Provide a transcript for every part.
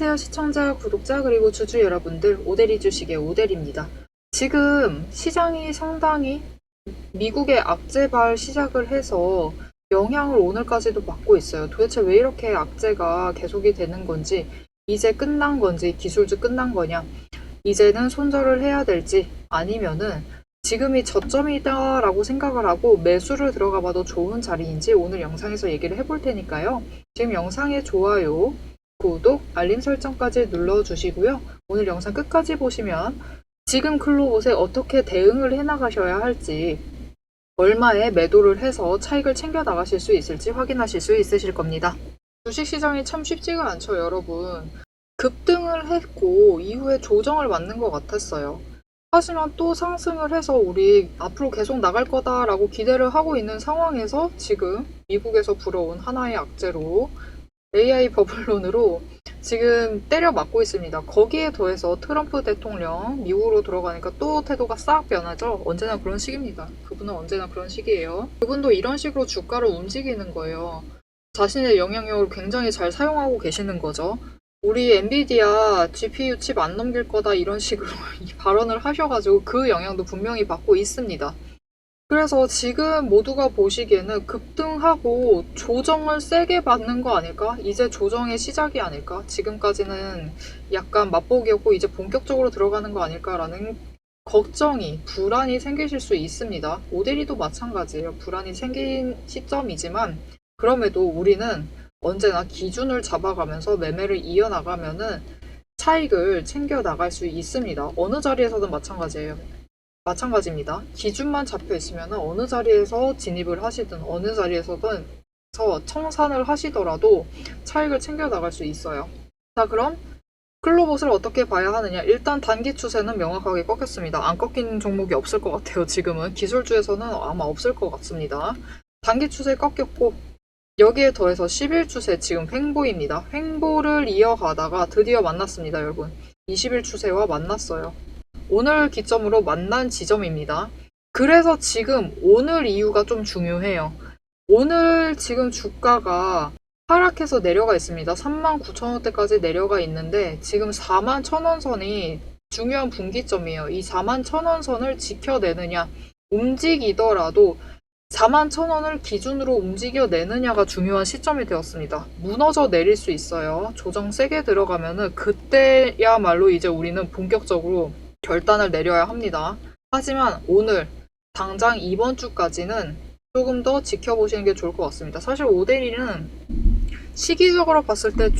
안녕하세요 시청자, 구독자, 그리고 주주 여러분들, 오대리 주식의 오대리입니다. 지금 시장이 상당히 미국의 악재발 시작을 해서 영향을 오늘까지도 받고 있어요. 도대체 왜 이렇게 악재가 계속이 되는 건지, 이제 끝난 건지, 기술주 끝난 거냐, 이제는 손절을 해야 될지, 아니면은 지금이 저점이다 라고 생각을 하고 매수를 들어가 봐도 좋은 자리인지 오늘 영상에서 얘기를 해볼 테니까요. 지금 영상에 좋아요, 구독, 알림 설정까지 눌러주시고요. 오늘 영상 끝까지 보시면 지금 클로봇에 어떻게 대응을 해나가셔야 할지, 얼마에 매도를 해서 차익을 챙겨 나가실 수 있을지 확인하실 수 있으실 겁니다. 주식시장이 참 쉽지가 않죠, 여러분. 급등을 했고 이후에 조정을 맞는 것 같았어요. 하지만 또 상승을 해서 우리 앞으로 계속 나갈 거다라고 기대를 하고 있는 상황에서 지금 미국에서 불어온 하나의 악재로 AI 버블론으로 지금 때려 맞고 있습니다. 거기에 더해서 트럼프 대통령 미국으로 들어가니까 또 태도가 싹 변하죠. 언제나 그런 식입니다. 그분은 언제나 그런 식이에요. 그분도 이런 식으로 주가를 움직이는 거예요. 자신의 영향력을 굉장히 잘 사용하고 계시는 거죠. 우리 엔비디아 GPU 칩 안 넘길 거다 이런 식으로 발언을 하셔가지고 그 영향도 분명히 받고 있습니다. 그래서 지금 모두가 보시기에는 급등하고 조정을 세게 받는 거 아닐까? 이제 조정의 시작이 아닐까? 지금까지는 약간 맛보기였고 이제 본격적으로 들어가는 거 아닐까라는 걱정이, 불안이 생기실 수 있습니다. 오데리도 마찬가지예요. 불안이 생긴 시점이지만 그럼에도 우리는 언제나 기준을 잡아가면서 매매를 이어나가면은 차익을 챙겨 나갈 수 있습니다. 어느 자리에서든 마찬가지입니다. 기준만 잡혀 있으면 어느 자리에서 진입을 하시든 어느 자리에서든 청산을 하시더라도 차익을 챙겨 나갈 수 있어요. 자, 그럼 클로봇을 어떻게 봐야 하느냐. 일단 단기 추세는 명확하게 꺾였습니다. 안 꺾인 종목이 없을 것 같아요. 지금은 기술주에서는 아마 없을 것 같습니다. 단기 추세 꺾였고 여기에 더해서 10일 추세 지금 횡보입니다. 횡보를 이어가다가 드디어 만났습니다, 여러분. 20일 추세와 만났어요. 오늘 기점으로 만난 지점입니다. 그래서 지금 오늘 이유가 좀 중요해요. 오늘 지금 주가가 하락해서 내려가 있습니다. 39,000원대까지 내려가 있는데 지금 41,000원 선이 중요한 분기점이에요. 이 41,000원 선을 지켜내느냐, 움직이더라도 41,000원을 기준으로 움직여내느냐가 중요한 시점이 되었습니다. 무너져 내릴 수 있어요. 조정 세게 들어가면은 그때야말로 이제 우리는 본격적으로 결단을 내려야 합니다. 하지만 오늘 당장 이번 주까지는 조금 더 지켜보시는 게 좋을 것 같습니다. 사실 오데리는 시기적으로 봤을 때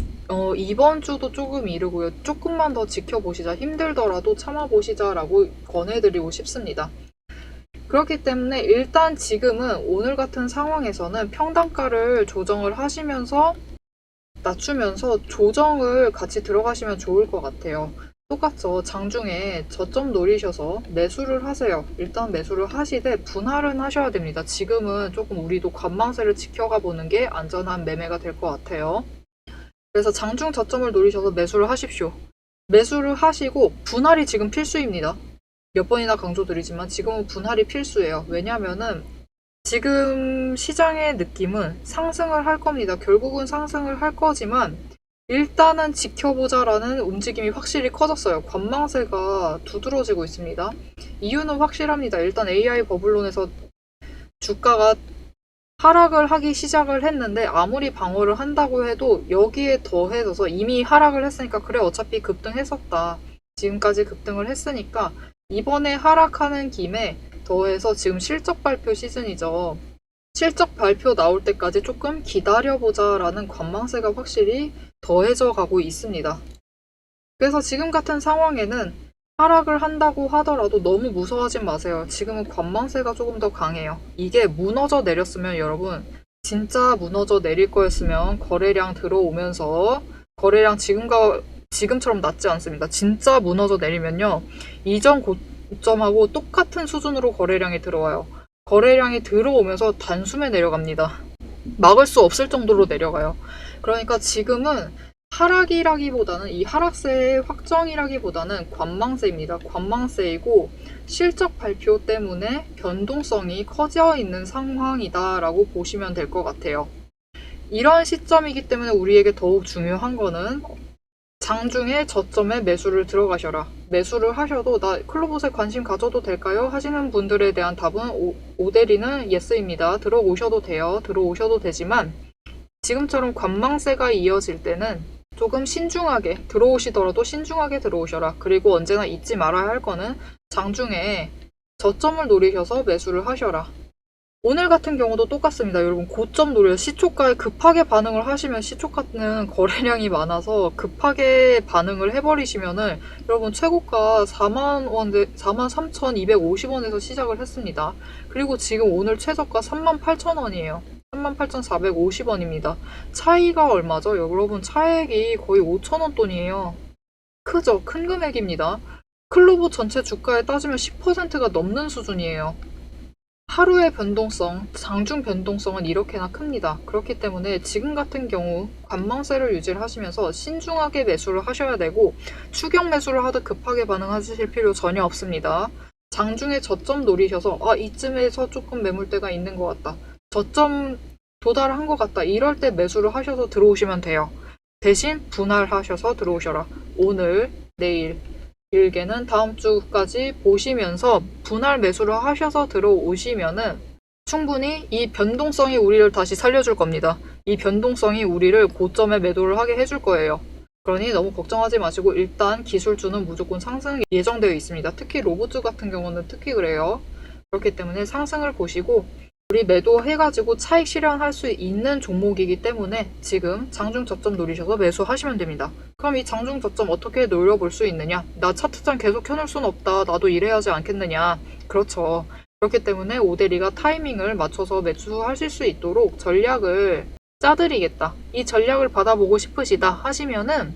이번 주도 조금 이르고요. 조금만 더 지켜보시자, 힘들더라도 참아보시자라고 권해드리고 싶습니다. 그렇기 때문에 일단 지금은 오늘 같은 상황에서는 평단가를 조정을 하시면서 낮추면서 조정을 같이 들어가시면 좋을 것 같아요. 똑같죠. 장중에 저점 노리셔서 매수를 하세요. 일단 매수를 하시되 분할은 하셔야 됩니다. 지금은 조금 우리도 관망세를 지켜가 보는 게 안전한 매매가 될 것 같아요. 그래서 장중 저점을 노리셔서 매수를 하십시오. 매수를 하시고 분할이 지금 필수입니다. 몇 번이나 강조드리지만 지금은 분할이 필수예요. 왜냐면은 지금 시장의 느낌은 상승을 할 겁니다. 결국은 상승을 할 거지만 일단은 지켜보자라는 움직임이 확실히 커졌어요. 관망세가 두드러지고 있습니다. 이유는 확실합니다. 일단 AI 버블론에서 주가가 하락을 하기 시작을 했는데 아무리 방어를 한다고 해도 여기에 더해져서 이미 하락을 했으니까 그래 어차피 급등했었다. 지금까지 급등을 했으니까 이번에 하락하는 김에 더해서 지금 실적 발표 시즌이죠. 실적 발표 나올 때까지 조금 기다려보자라는 관망세가 확실히 더해져 가고 있습니다. 그래서 지금 같은 상황에는 하락을 한다고 하더라도 너무 무서워하지 마세요. 지금은 관망세가 조금 더 강해요. 이게 무너져 내렸으면 여러분, 진짜 무너져 내릴 거였으면 거래량 들어오면서 거래량 지금처럼 낮지 않습니다. 진짜 무너져 내리면요, 이전 고점하고 똑같은 수준으로 거래량이 들어와요. 거래량이 들어오면서 단숨에 내려갑니다. 막을 수 없을 정도로 내려가요. 그러니까 지금은 하락이라기보다는, 이 하락세의 확정이라기보다는 관망세입니다. 관망세이고 실적 발표 때문에 변동성이 커져 있는 상황이다라고 보시면 될 것 같아요. 이런 시점이기 때문에 우리에게 더욱 중요한 거는 장중에 저점에 매수를 들어가셔라. 매수를 하셔도 나 클로봇에 관심 가져도 될까요? 하시는 분들에 대한 답은 오데리는 예스입니다. 들어오셔도 돼요. 들어오셔도 되지만 지금처럼 관망세가 이어질 때는 조금 신중하게 들어오시더라도 신중하게 들어오셔라. 그리고 언제나 잊지 말아야 할 거는 장중에 저점을 노리셔서 매수를 하셔라. 오늘 같은 경우도 똑같습니다. 여러분 고점 노려 시초가에 급하게 반응을 하시면 시초가는 거래량이 많아서 급하게 반응을 해버리시면은 여러분 최고가 43,250원에서 시작을 했습니다. 그리고 지금 오늘 최저가 38,000원이에요. 38,450원입니다. 차이가 얼마죠? 여러분 차액이 거의 5,000원 돈이에요. 크죠? 큰 금액입니다. 클로봇 전체 주가에 따지면 10%가 넘는 수준이에요. 하루의 변동성, 장중 변동성은 이렇게나 큽니다. 그렇기 때문에 지금 같은 경우 관망세를 유지를 하시면서 신중하게 매수를 하셔야 되고 추격 매수를 하듯 급하게 반응하실 필요 전혀 없습니다. 장중에 저점 노리셔서 이쯤에서 조금 매물대가 있는 것 같다. 저점 도달한 것 같다. 이럴 때 매수를 하셔서 들어오시면 돼요. 대신 분할하셔서 들어오셔라. 오늘, 내일, 길게는 다음 주까지 보시면서 분할 매수를 하셔서 들어오시면은 충분히 이 변동성이 우리를 다시 살려줄 겁니다. 이 변동성이 우리를 고점에 매도를 하게 해줄 거예요. 그러니 너무 걱정하지 마시고 일단 기술주는 무조건 상승이 예정되어 있습니다. 특히 로봇주 같은 경우는 특히 그래요. 그렇기 때문에 상승을 보시고 우리 매도해가지고 차익 실현할 수 있는 종목이기 때문에 지금 장중 저점 노리셔서 매수하시면 됩니다. 그럼 이 장중 저점 어떻게 노려볼 수 있느냐? 나 차트장 계속 켜놓을 순 없다. 나도 일해야지 않겠느냐? 그렇죠. 그렇기 때문에 오데리가 타이밍을 맞춰서 매수하실 수 있도록 전략을 짜드리겠다. 이 전략을 받아보고 싶으시다 하시면은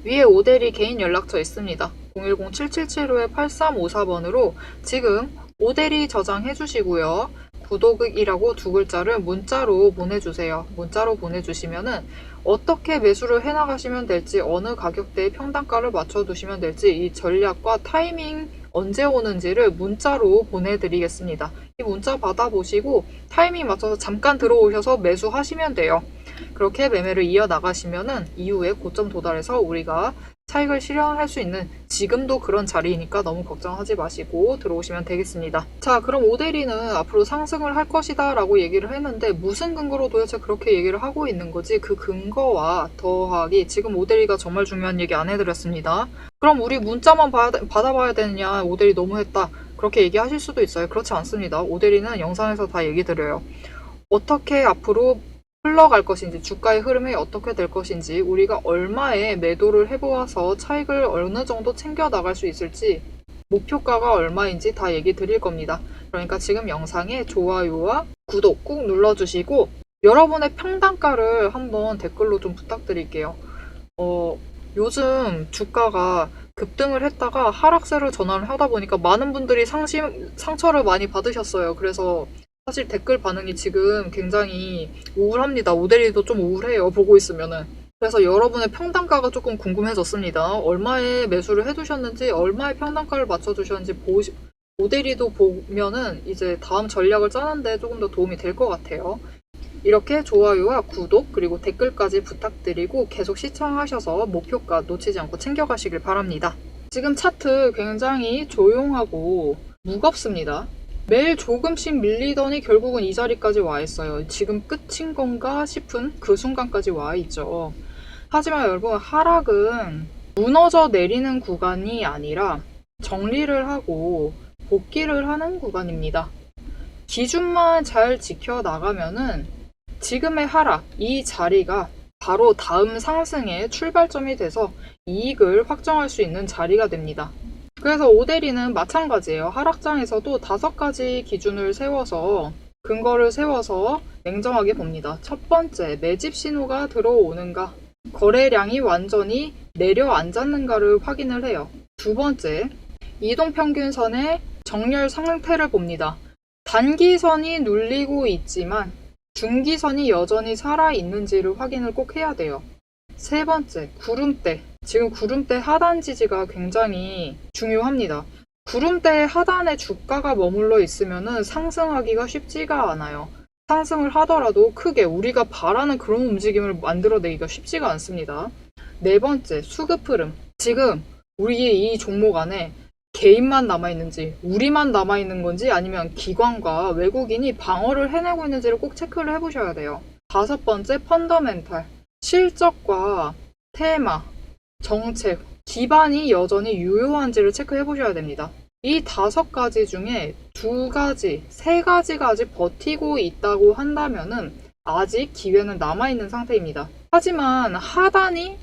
위에 오데리 개인 연락처 있습니다. 010-7775-8354번으로 지금 오데리 저장해 주시고요. 구독이라고 두 글자를 문자로 보내주세요. 문자로 보내주시면은 어떻게 매수를 해나가시면 될지 어느 가격대에 평단가를 맞춰두시면 될지 이 전략과 타이밍 언제 오는지를 문자로 보내드리겠습니다. 이 문자 받아보시고 타이밍 맞춰서 잠깐 들어오셔서 매수하시면 돼요. 그렇게 매매를 이어나가시면은 이후에 고점 도달해서 우리가 차익을 실현할 수 있는 지금도 그런 자리이니까 너무 걱정하지 마시고 들어오시면 되겠습니다. 자, 그럼 오데리는 앞으로 상승을 할 것이다 라고 얘기를 했는데 무슨 근거로 도대체 그렇게 얘기를 하고 있는 거지? 그 근거와 더하기 지금 오데리가 정말 중요한 얘기 안 해드렸습니다. 그럼 우리 문자만 받아봐야 되느냐? 오데리 너무했다. 그렇게 얘기하실 수도 있어요. 그렇지 않습니다. 오데리는 영상에서 다 얘기 드려요. 어떻게 앞으로 흘러갈 것인지, 주가의 흐름이 어떻게 될 것인지, 우리가 얼마에 매도를 해보아서 차익을 어느 정도 챙겨 나갈 수 있을지, 목표가가 얼마인지 다 얘기 드릴 겁니다. 그러니까 지금 영상에 좋아요와 구독 꾹 눌러주시고 여러분의 평단가를 한번 댓글로 좀 부탁드릴게요. 요즘 주가가 급등을 했다가 하락세로 전환을 하다 보니까 많은 분들이 상처를 많이 받으셨어요. 그래서 사실 댓글 반응이 지금 굉장히 우울합니다. 오데리도 좀 우울해요. 보고 있으면은. 그래서 여러분의 평단가가 조금 궁금해졌습니다. 얼마에 매수를 해두셨는지, 얼마에 평단가를 맞춰두셨는지 오데리도 보면은 이제 다음 전략을 짜는데 조금 더 도움이 될 것 같아요. 이렇게 좋아요와 구독 그리고 댓글까지 부탁드리고 계속 시청하셔서 목표가 놓치지 않고 챙겨가시길 바랍니다. 지금 차트 굉장히 조용하고 무겁습니다. 매일 조금씩 밀리더니 결국은 이 자리까지 와 있어요. 지금 끝인 건가 싶은 그 순간까지 와 있죠. 하지만 여러분 하락은 무너져 내리는 구간이 아니라 정리를 하고 복귀를 하는 구간입니다. 기준만 잘 지켜나가면은 지금의 하락, 이 자리가 바로 다음 상승의 출발점이 돼서 이익을 확정할 수 있는 자리가 됩니다. 그래서 오데리는 마찬가지예요. 하락장에서도 5가지 기준을 세워서 근거를 세워서 냉정하게 봅니다. 첫 번째, 매집 신호가 들어오는가, 거래량이 완전히 내려앉았는가를 확인을 해요. 두 번째, 이동평균선의 정렬 상태를 봅니다. 단기선이 눌리고 있지만 중기선이 여전히 살아있는지를 확인을 꼭 해야 돼요. 세 번째, 구름대. 지금 구름대 하단 지지가 굉장히 중요합니다. 구름대 하단에 주가가 머물러 있으면 상승하기가 쉽지가 않아요. 상승을 하더라도 크게 우리가 바라는 그런 움직임을 만들어내기가 쉽지가 않습니다. 네 번째, 수급 흐름. 지금 우리 이 종목 안에 개인만 남아있는지, 우리만 남아있는 건지, 아니면 기관과 외국인이 방어를 해내고 있는지를 꼭 체크를 해보셔야 돼요. 다섯 번째, 펀더멘탈. 실적과 테마, 정책, 기반이 여전히 유효한지를 체크해보셔야 됩니다. 이 다섯 가지 중에 두 가지, 세 가지가 아직 버티고 있다고 한다면은 아직 기회는 남아있는 상태입니다. 하지만 하단이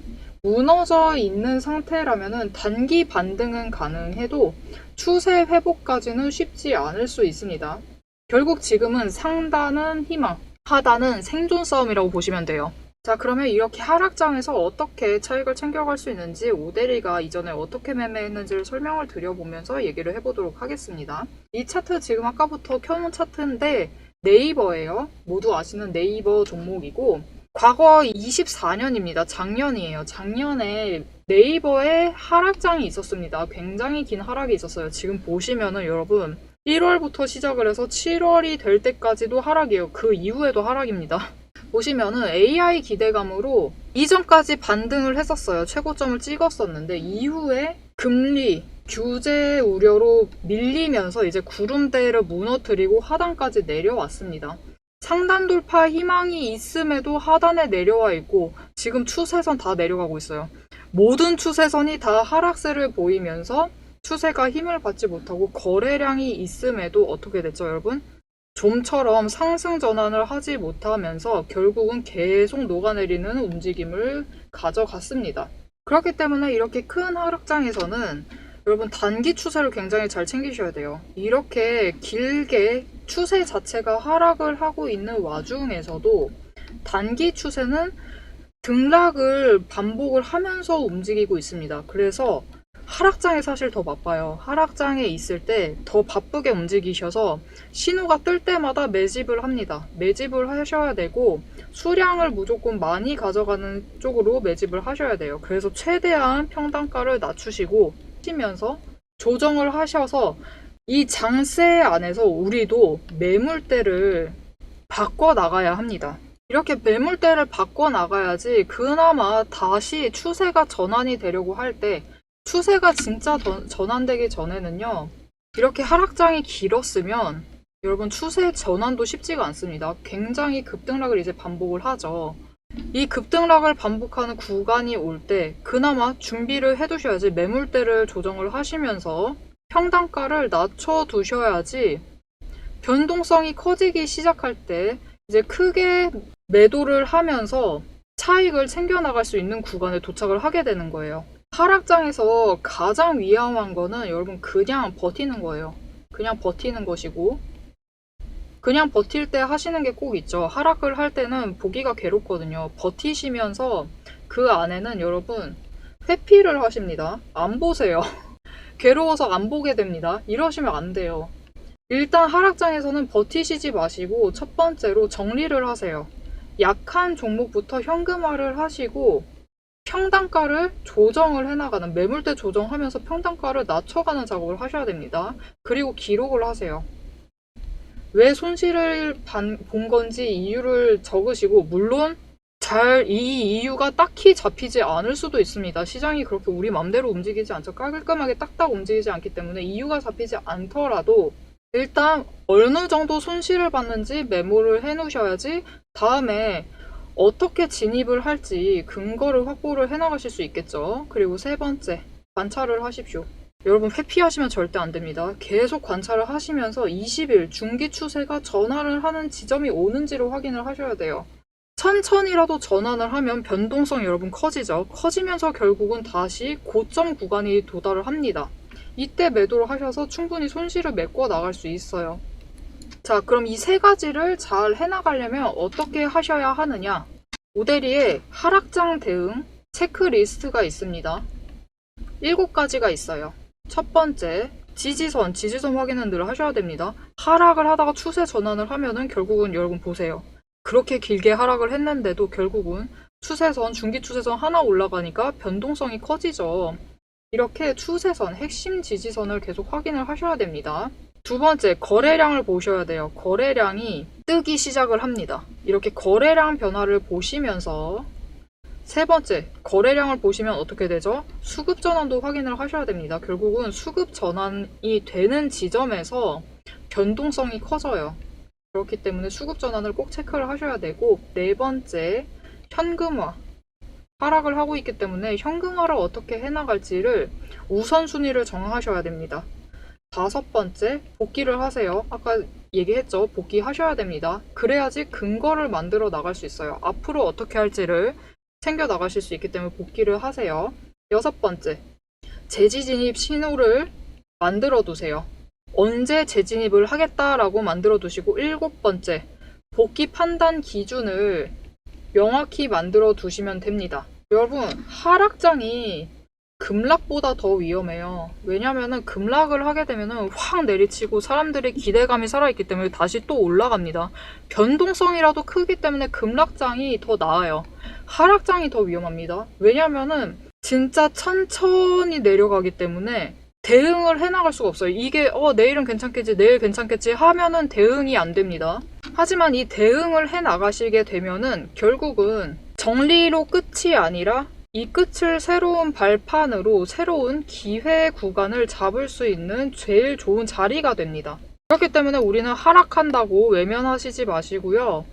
무너져 있는 상태라면은 단기 반등은 가능해도 추세 회복까지는 쉽지 않을 수 있습니다. 결국 지금은 상단은 희망, 하단은 생존 싸움이라고 보시면 돼요. 자, 그러면 이렇게 하락장에서 어떻게 차익을 챙겨갈 수 있는지 오대리가 이전에 어떻게 매매했는지를 설명을 드려보면서 얘기를 해보도록 하겠습니다. 이 차트 지금 아까부터 켜놓은 차트인데 네이버예요. 모두 아시는 네이버 종목이고 과거 24년입니다. 작년이에요. 작년에 네이버에 하락장이 있었습니다. 굉장히 긴 하락이 있었어요. 지금 보시면은 여러분 1월부터 시작을 해서 7월이 될 때까지도 하락이에요. 그 이후에도 하락입니다. 보시면은 AI 기대감으로 이전까지 반등을 했었어요. 최고점을 찍었었는데 이후에 금리, 규제 우려로 밀리면서 이제 구름대를 무너뜨리고 하단까지 내려왔습니다. 상단 돌파 희망이 있음에도 하단에 내려와 있고 지금 추세선 다 내려가고 있어요. 모든 추세선이 다 하락세를 보이면서 추세가 힘을 받지 못하고 거래량이 있음에도 어떻게 됐죠, 여러분? 좀처럼 상승 전환을 하지 못하면서 결국은 계속 녹아내리는 움직임을 가져갔습니다. 그렇기 때문에 이렇게 큰 하락장에서는 여러분 단기 추세를 굉장히 잘 챙기셔야 돼요. 이렇게 길게 추세 자체가 하락을 하고 있는 와중에서도 단기 추세는 등락을 반복을 하면서 움직이고 있습니다. 그래서 하락장에 사실 더 바빠요. 하락장에 있을 때 더 바쁘게 움직이셔서 신호가 뜰 때마다 매집을 합니다. 매집을 하셔야 되고 수량을 무조건 많이 가져가는 쪽으로 매집을 하셔야 돼요. 그래서 최대한 평단가를 낮추시고 하시면서 조정을 하셔서 이 장세 안에서 우리도 매물대를 바꿔 나가야 합니다. 이렇게 매물대를 바꿔 나가야지 그나마 다시 추세가 전환이 되려고 할 때 추세가 진짜 전환되기 전에는요, 이렇게 하락장이 길었으면 여러분 추세 전환도 쉽지가 않습니다. 굉장히 급등락을 이제 반복을 하죠. 이 급등락을 반복하는 구간이 올 때 그나마 준비를 해두셔야지, 매물대를 조정을 하시면서 평단가를 낮춰두셔야지 변동성이 커지기 시작할 때 이제 크게 매도를 하면서 차익을 챙겨나갈 수 있는 구간에 도착을 하게 되는 거예요. 하락장에서 가장 위험한 거는 여러분 그냥 버티는 거예요. 그냥 버티는 것이고, 그냥 버틸 때 하시는 게 꼭 있죠. 하락을 할 때는 보기가 괴롭거든요. 버티시면서 그 안에는 여러분 회피를 하십니다. 안 보세요. 괴로워서 안 보게 됩니다. 이러시면 안 돼요. 일단 하락장에서는 버티시지 마시고 첫 번째로 정리를 하세요. 약한 종목부터 현금화를 하시고 평단가를 조정을 해나가는, 매물대 조정하면서 평단가를 낮춰가는 작업을 하셔야 됩니다. 그리고 기록을 하세요. 왜 손실을 본 건지 이유를 적으시고, 물론 이 이유가 딱히 잡히지 않을 수도 있습니다. 시장이 그렇게 우리 맘대로 움직이지 않죠. 깔끔하게 딱딱 움직이지 않기 때문에 이유가 잡히지 않더라도 일단 어느 정도 손실을 봤는지 메모를 해 놓으셔야지 다음에 어떻게 진입을 할지 근거를 확보를 해 나가실 수 있겠죠. 그리고 세 번째, 관찰을 하십시오. 여러분 회피하시면 절대 안 됩니다. 계속 관찰을 하시면서 20일 중기 추세가 전환을 하는 지점이 오는지를 확인을 하셔야 돼요. 천천히라도 전환을 하면 변동성 여러분 커지죠. 커지면서 결국은 다시 고점 구간이 도달을 합니다. 이때 매도를 하셔서 충분히 손실을 메꿔 나갈 수 있어요. 자, 그럼 이 세 가지를 잘 해나가려면 어떻게 하셔야 하느냐? 오대리에 하락장 대응 체크리스트가 있습니다. 7가지가 있어요. 첫 번째, 지지선 확인은 늘 하셔야 됩니다. 하락을 하다가 추세 전환을 하면은 결국은 여러분 보세요. 그렇게 길게 하락을 했는데도 결국은 추세선, 중기 추세선 하나 올라가니까 변동성이 커지죠. 이렇게 추세선, 핵심 지지선을 계속 확인을 하셔야 됩니다. 두 번째, 거래량을 보셔야 돼요. 거래량이 뜨기 시작을 합니다. 이렇게 거래량 변화를 보시면서 세 번째, 거래량을 보시면 어떻게 되죠? 수급 전환도 확인을 하셔야 됩니다. 결국은 수급 전환이 되는 지점에서 변동성이 커져요. 그렇기 때문에 수급 전환을 꼭 체크를 하셔야 되고, 네 번째, 현금화. 하락을 하고 있기 때문에 현금화를 어떻게 해나갈지를 우선순위를 정하셔야 됩니다. 다섯 번째, 복귀를 하세요. 아까 얘기했죠. 복귀하셔야 됩니다. 그래야지 근거를 만들어 나갈 수 있어요. 앞으로 어떻게 할지를 챙겨 나가실 수 있기 때문에 복귀를 하세요. 여섯 번째, 재지진입 신호를 만들어 두세요. 언제 재진입을 하겠다라고 만들어 두시고, 일곱 번째, 복귀 판단 기준을 명확히 만들어 두시면 됩니다. 여러분, 하락장이 급락보다 더 위험해요. 왜냐면은 급락을 하게 되면은 확 내리치고 사람들의 기대감이 살아있기 때문에 다시 또 올라갑니다. 변동성이라도 크기 때문에 급락장이 더 나아요. 하락장이 더 위험합니다. 왜냐면은 진짜 천천히 내려가기 때문에 대응을 해나갈 수가 없어요. 이게 내일은 괜찮겠지, 내일 괜찮겠지 하면은 대응이 안 됩니다. 하지만 이 대응을 해나가시게 되면은 결국은 정리로 끝이 아니라 이 끝을 새로운 발판으로 새로운 기회 구간을 잡을 수 있는 제일 좋은 자리가 됩니다. 그렇기 때문에 우리는 하락한다고 외면하시지 마시고요.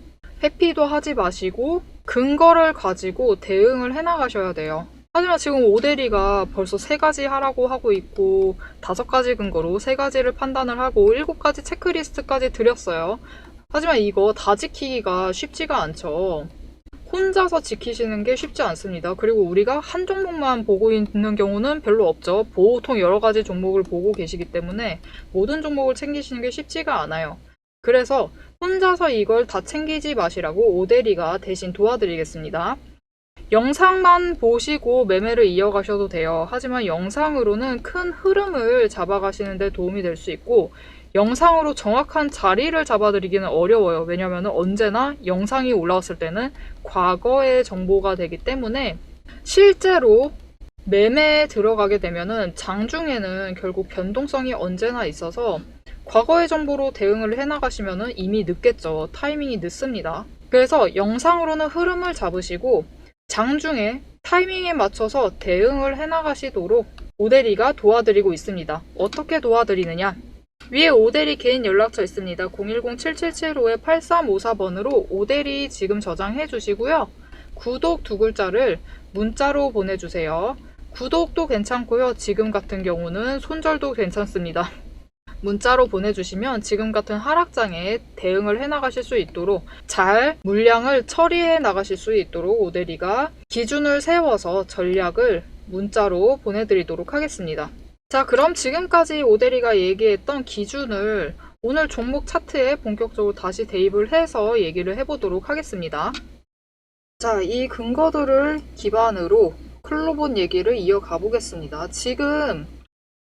회피도 하지 마시고 근거를 가지고 대응을 해나가셔야 돼요. 하지만 지금 오대리가 벌써 3가지 하라고 하고 있고 5가지 근거로 3가지를 판단을 하고 7가지 체크리스트까지 드렸어요. 하지만 이거 다 지키기가 쉽지가 않죠. 혼자서 지키시는 게 쉽지 않습니다. 그리고 우리가 한 종목만 보고 있는 경우는 별로 없죠. 보통 여러 가지 종목을 보고 계시기 때문에 모든 종목을 챙기시는 게 쉽지가 않아요. 그래서 혼자서 이걸 다 챙기지 마시라고 오대리가 대신 도와드리겠습니다. 영상만 보시고 매매를 이어가셔도 돼요. 하지만 영상으로는 큰 흐름을 잡아가시는 데 도움이 될 수 있고, 영상으로 정확한 자리를 잡아드리기는 어려워요. 왜냐면 언제나 영상이 올라왔을 때는 과거의 정보가 되기 때문에 실제로 매매에 들어가게 되면은 장중에는 결국 변동성이 언제나 있어서 과거의 정보로 대응을 해나가시면은 이미 늦겠죠. 타이밍이 늦습니다. 그래서 영상으로는 흐름을 잡으시고 장중에 타이밍에 맞춰서 대응을 해나가시도록 오대리가 도와드리고 있습니다. 어떻게 도와드리느냐? 위에 오대리 개인 연락처 있습니다. 010-7775-8354번으로 오대리 지금 저장해 주시고요. 구독 2글자를 문자로 보내주세요. 구독도 괜찮고요. 지금 같은 경우는 손절도 괜찮습니다. 문자로 보내주시면 지금 같은 하락장에 대응을 해나가실 수 있도록 잘 물량을 처리해 나가실 수 있도록 오대리가 기준을 세워서 전략을 문자로 보내드리도록 하겠습니다. 자, 그럼 지금까지 오대리가 얘기했던 기준을 오늘 종목 차트에 본격적으로 다시 대입을 해서 얘기를 해보도록 하겠습니다. 자, 이 근거들을 기반으로 클로본 얘기를 이어가 보겠습니다. 지금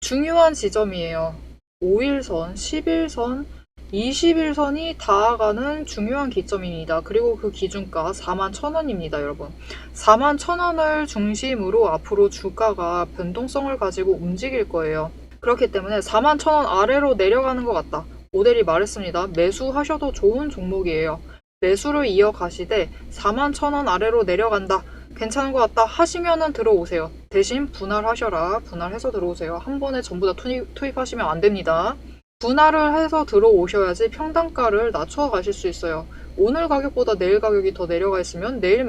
중요한 지점이에요. 5일선, 10일선, 20일선이 닿아가는 중요한 기점입니다. 그리고 그 기준가 41,000원입니다, 여러분. 41,000원을 중심으로 앞으로 주가가 변동성을 가지고 움직일 거예요. 그렇기 때문에 41,000원 아래로 내려가는 것 같다. 오대리 말했습니다. 매수하셔도 좋은 종목이에요. 매수를 이어가시되 41,000원 아래로 내려간다. 괜찮은 것 같다 하시면은 들어오세요. 대신 분할하셔라. 분할해서 들어오세요. 한 번에 전부 다 투입하시면 안 됩니다. 분할을 해서 들어오셔야지 평단가를 낮춰 가실 수 있어요. 오늘 가격보다 내일 가격이 더 내려가 있으면 내일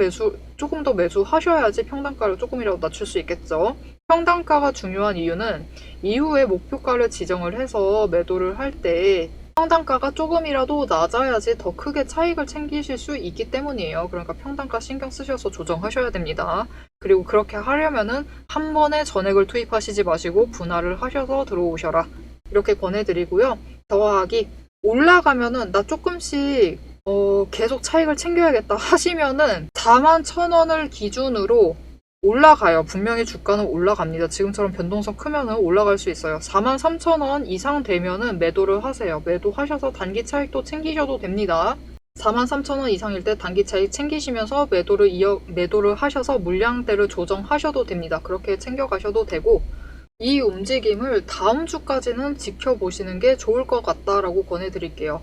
조금 더 매수하셔야지 평단가를 조금이라도 낮출 수 있겠죠. 평단가가 중요한 이유는 이후에 목표가를 지정을 해서 매도를 할 때 평단가가 조금이라도 낮아야지 더 크게 차익을 챙기실 수 있기 때문이에요. 그러니까 평단가 신경 쓰셔서 조정하셔야 됩니다. 그리고 그렇게 하려면은 한 번에 전액을 투입하시지 마시고 분할을 하셔서 들어오셔라. 이렇게 권해드리고요. 더하기 올라가면은 나 조금씩 계속 차익을 챙겨야겠다 하시면은 41,000원을 기준으로 올라가요. 분명히 주가는 올라갑니다. 지금처럼 변동성 크면은 올라갈 수 있어요. 43,000원 이상 되면은 매도를 하세요. 매도하셔서 단기 차익도 챙기셔도 됩니다. 43,000원 이상일 때 단기 차익 챙기시면서 매도를 하셔서 물량대를 조정하셔도 됩니다. 그렇게 챙겨가셔도 되고, 이 움직임을 다음 주까지는 지켜보시는 게 좋을 것 같다라고 권해드릴게요.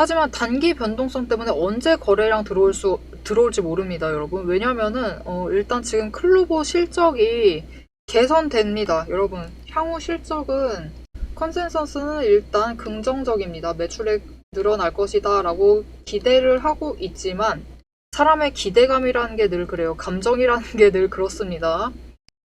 하지만 단기 변동성 때문에 언제 거래량 들어올지 모릅니다, 여러분. 왜냐면은 일단 지금 클로버 실적이 개선됩니다, 여러분. 향후 실적은 컨센서스는 일단 긍정적입니다. 매출액 늘어날 것이다 라고 기대를 하고 있지만 사람의 기대감이라는 게 늘 그래요. 감정이라는 게 늘 그렇습니다.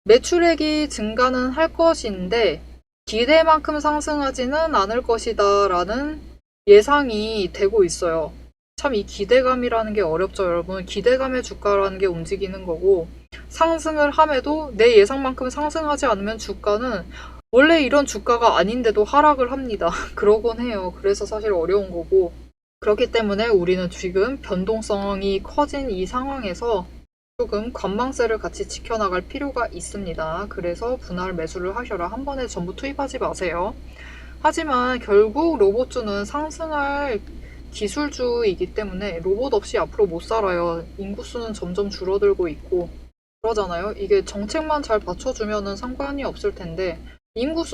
매출액이 증가는 할 것인데 기대만큼 상승하지는 않을 것이다 라는 예상이 되고 있어요. 참 이 기대감이라는 게 어렵죠, 여러분. 기대감의 주가라는 게 움직이는 거고 상승을 함에도 내 예상만큼 상승하지 않으면 주가는 원래 이런 주가가 아닌데도 하락을 합니다. 그러곤 해요. 그래서 사실 어려운 거고 그렇기 때문에 우리는 지금 변동성이 커진 이 상황에서 조금 관망세를 같이 지켜나갈 필요가 있습니다. 그래서 분할 매수를 하셔라. 한 번에 전부 투입하지 마세요. 하지만 결국 로봇주는 상승할 기술주이기 때문에 로봇 없이 앞으로 못 살아요. 인구수는 점점 줄어들고 있고 그러잖아요. 이게 정책만 잘 받쳐주면은 상관이 없을 텐데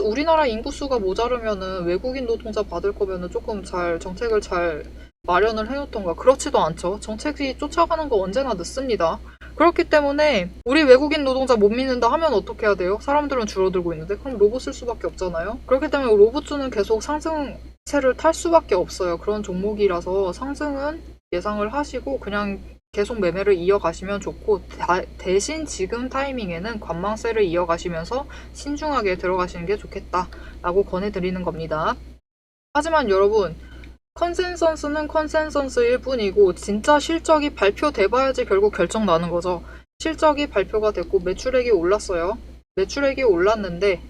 우리나라 인구수가 모자르면은 외국인 노동자 받을 거면은 조금 정책을 잘 마련을 해놓던가. 그렇지도 않죠. 정책이 쫓아가는 거 언제나 늦습니다. 그렇기 때문에 우리 외국인 노동자 못 믿는다 하면 어떻게 해야 돼요? 사람들은 줄어들고 있는데 그럼 로봇 쓸 수밖에 없잖아요. 그렇기 때문에 로봇주는 계속 상승세를 탈 수밖에 없어요. 그런 종목이라서 상승은 예상을 하시고 그냥 계속 매매를 이어가시면 좋고 대신 지금 타이밍에는 관망세를 이어가시면서 신중하게 들어가시는 게 좋겠다라고 권해드리는 겁니다. 하지만 여러분 컨센서스는 컨센서스일 뿐이고 진짜 실적이 발표돼봐야지 결국 결정 나는 거죠. 실적이 발표가 됐고 매출액이 올랐어요. 매출액이 올랐는데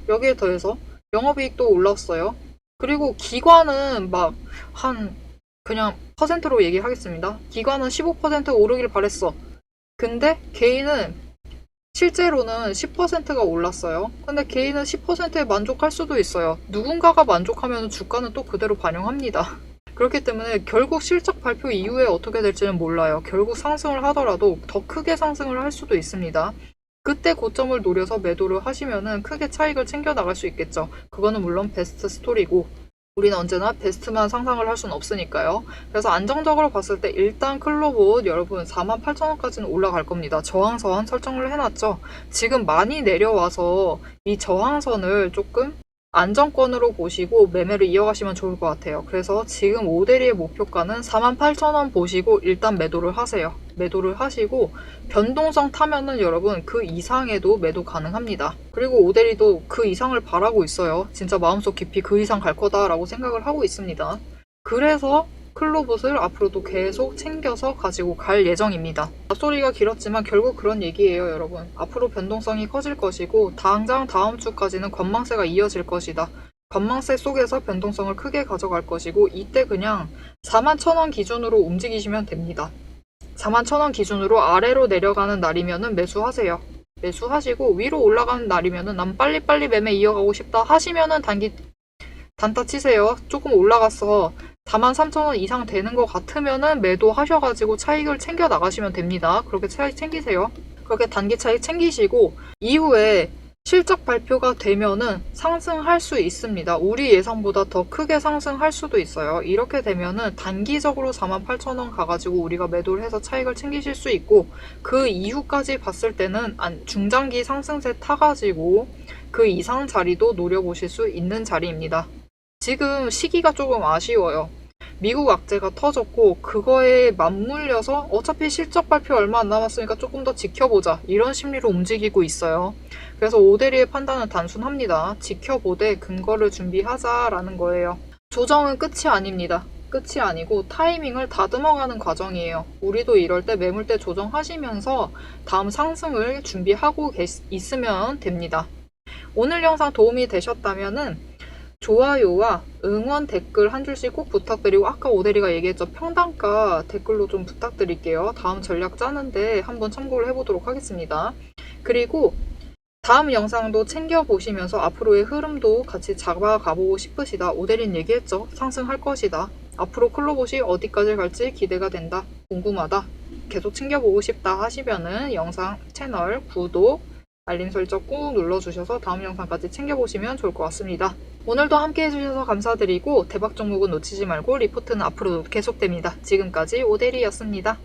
여기에 더해서 영업이익도 올랐어요. 그리고 기관은 그냥 퍼센트로 얘기하겠습니다. 기관은 15% 오르길 바랬어. 근데 개인은 실제로는 10%가 올랐어요. 근데 개인은 10%에 만족할 수도 있어요. 누군가가 만족하면 주가는 또 그대로 반영합니다. 그렇기 때문에 결국 실적 발표 이후에 어떻게 될지는 몰라요. 결국 상승을 하더라도 더 크게 상승을 할 수도 있습니다. 그때 고점을 노려서 매도를 하시면은 크게 차익을 챙겨 나갈 수 있겠죠. 그거는 물론 베스트 스토리고 우리는 언제나 베스트만 상상을 할 수는 없으니까요. 그래서 안정적으로 봤을 때 일단 클로봇 여러분 48,000원까지는 올라갈 겁니다. 저항선 설정을 해놨죠. 지금 많이 내려와서 이 저항선을 조금 안정권으로 보시고 매매를 이어가시면 좋을 것 같아요. 그래서 지금 오데리의 목표가는 48,000원 보시고 일단 매도를 하세요. 매도를 하시고 변동성 타면은 여러분 그 이상에도 매도 가능합니다. 그리고 오데리도 그 이상을 바라고 있어요. 진짜 마음속 깊이 그 이상 갈 거다라고 생각을 하고 있습니다. 그래서 클로봇을 앞으로도 계속 챙겨서 가지고 갈 예정입니다. 앞소리가 길었지만 결국 그런 얘기예요, 여러분. 앞으로 변동성이 커질 것이고 당장 다음 주까지는 관망세가 이어질 것이다. 관망세 속에서 변동성을 크게 가져갈 것이고 이때 그냥 41,000원 기준으로 움직이시면 됩니다. 41,000원 기준으로 아래로 내려가는 날이면은 매수하세요. 매수하시고 위로 올라가는 날이면은 난 빨리빨리 매매 이어가고 싶다 하시면은 단타 치세요. 조금 올라갔어. 43,000원 이상 되는 것 같으면은 매도하셔가지고 차익을 챙겨 나가시면 됩니다. 그렇게 차익 챙기세요. 그렇게 단기 차익 챙기시고 이후에 실적 발표가 되면은 상승할 수 있습니다. 우리 예상보다 더 크게 상승할 수도 있어요. 이렇게 되면은 단기적으로 48,000원 가가지고 우리가 매도를 해서 차익을 챙기실 수 있고 그 이후까지 봤을 때는 중장기 상승세 타가지고 그 이상 자리도 노려보실 수 있는 자리입니다. 지금 시기가 조금 아쉬워요. 미국 악재가 터졌고 그거에 맞물려서 어차피 실적 발표 얼마 안 남았으니까 조금 더 지켜보자 이런 심리로 움직이고 있어요. 그래서 오데리의 판단은 단순합니다. 지켜보되 근거를 준비하자라는 거예요. 조정은 끝이 아닙니다. 끝이 아니고 타이밍을 다듬어가는 과정이에요. 우리도 이럴 때 매물대 조정하시면서 다음 상승을 준비하고 있으면 됩니다. 오늘 영상 도움이 되셨다면은 좋아요와 응원 댓글 한 줄씩 꼭 부탁드리고 아까 오데리가 얘기했죠. 평단가 댓글로 좀 부탁드릴게요. 다음 전략 짜는데 한번 참고를 해보도록 하겠습니다. 그리고 다음 영상도 챙겨보시면서 앞으로의 흐름도 같이 잡아가보고 싶으시다. 오데리는 얘기했죠. 상승할 것이다. 앞으로 클로봇이 어디까지 갈지 기대가 된다. 궁금하다. 계속 챙겨보고 싶다 하시면은 영상 채널 구독, 알림 설정 꾹 눌러주셔서 다음 영상까지 챙겨보시면 좋을 것 같습니다. 오늘도 함께 해주셔서 감사드리고 대박 종목은 놓치지 말고 리포트는 앞으로도 계속됩니다. 지금까지 오대리였습니다.